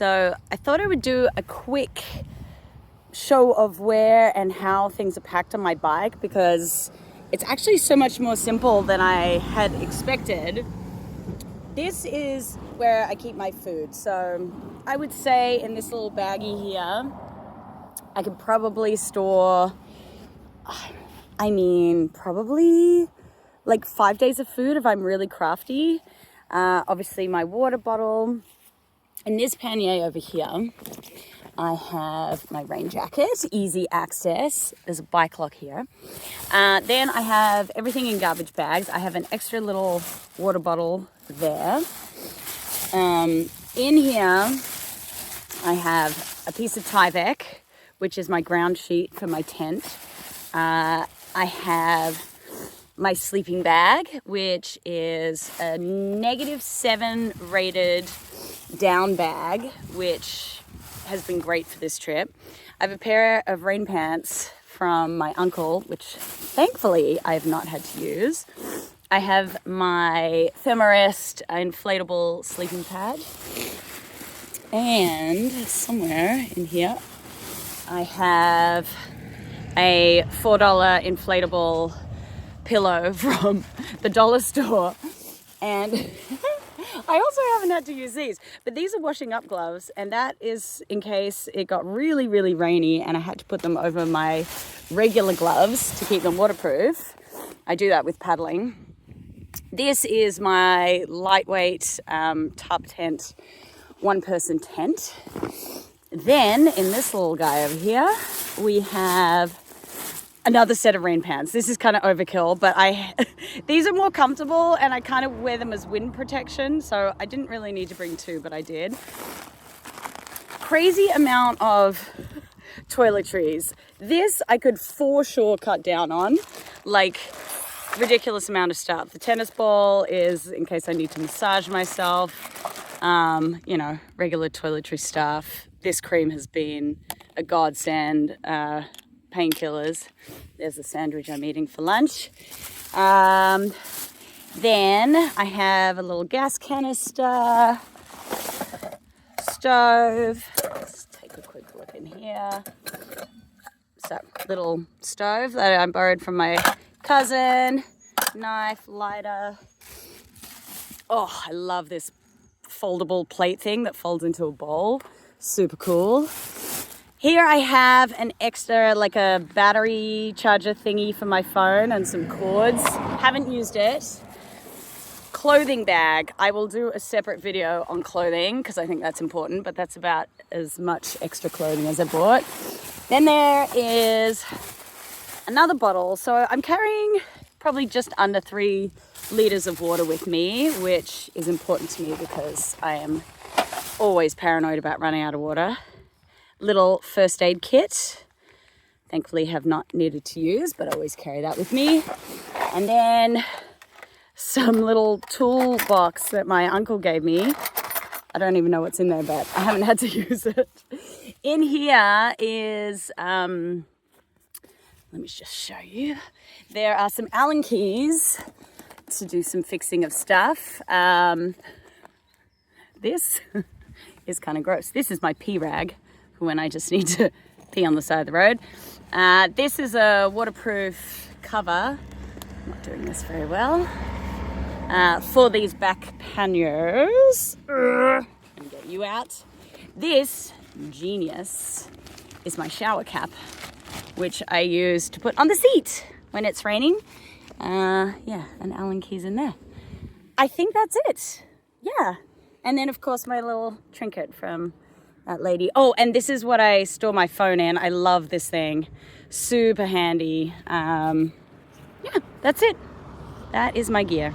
So I thought I would do a quick show of where and how things are packed on my bike, because it's actually so much more simple than I had expected. This is where I keep my food. So I would say in this little baggie here, I could probably store, probably like 5 days of food if I'm really crafty. Obviously my water bottle. In this pannier over here, I have my rain jacket, easy access. There's a bike lock here. Then I have everything in garbage bags. I have an extra little water bottle there. In here, I have a piece of Tyvek, which is my ground sheet for my tent. I have my sleeping bag, which is a -7 rated down bag, which has been great for this trip. I have a pair of rain pants from my uncle, which thankfully I have not had to use. I have my Thermarest inflatable sleeping pad. And somewhere in here, I have a $4 inflatable pillow from the dollar store. And I also haven't had to use these, but these are washing up gloves, and that is in case it got really, really rainy and I had to put them over my regular gloves to keep them waterproof. I do that with paddling. This is my lightweight tub tent, one-person tent. Then in this little guy over here, we have another set of rain pants. This is kind of overkill, but these are more comfortable and I kind of wear them as wind protection. So I didn't really need to bring two, but I did. Crazy amount of toiletries. This I could for sure cut down on, like ridiculous amount of stuff. The tennis ball is in case I need to massage myself, regular toiletry stuff. This cream has been a godsend. Painkillers. There's the sandwich I'm eating for lunch. Then I have a little gas canister, stove. Let's take a quick look in here. So, little stove that I borrowed from my cousin. Knife, lighter. Oh, I love this foldable plate thing that folds into a bowl. Super cool. Here I have an extra, like a battery charger thingy for my phone and some cords. Haven't used it. Clothing bag. I will do a separate video on clothing because I think that's important, but that's about as much extra clothing as I bought. Then there is another bottle. So I'm carrying probably just under 3 liters of water with me, which is important to me because I am always paranoid about running out of water. Little first aid kit. Thankfully have not needed to use, but I always carry that with me. And then some little toolbox that my uncle gave me. I don't even know what's in there, but I haven't had to use it. In here is, let me just show you. There are some Allen keys to do some fixing of stuff. This is kind of gross. This is my pee rag when I just need to pee on the side of the road. This is a waterproof cover. I'm not doing this very well. For these back panniers. And get you out. This genius is my shower cap, which I use to put on the seat when it's raining. And Allen keys in there. I think that's it. Yeah. And then of course my little trinket from that lady. Oh, and this is what I store my phone in. I love this thing. Super handy. Yeah, that's it. That is my gear.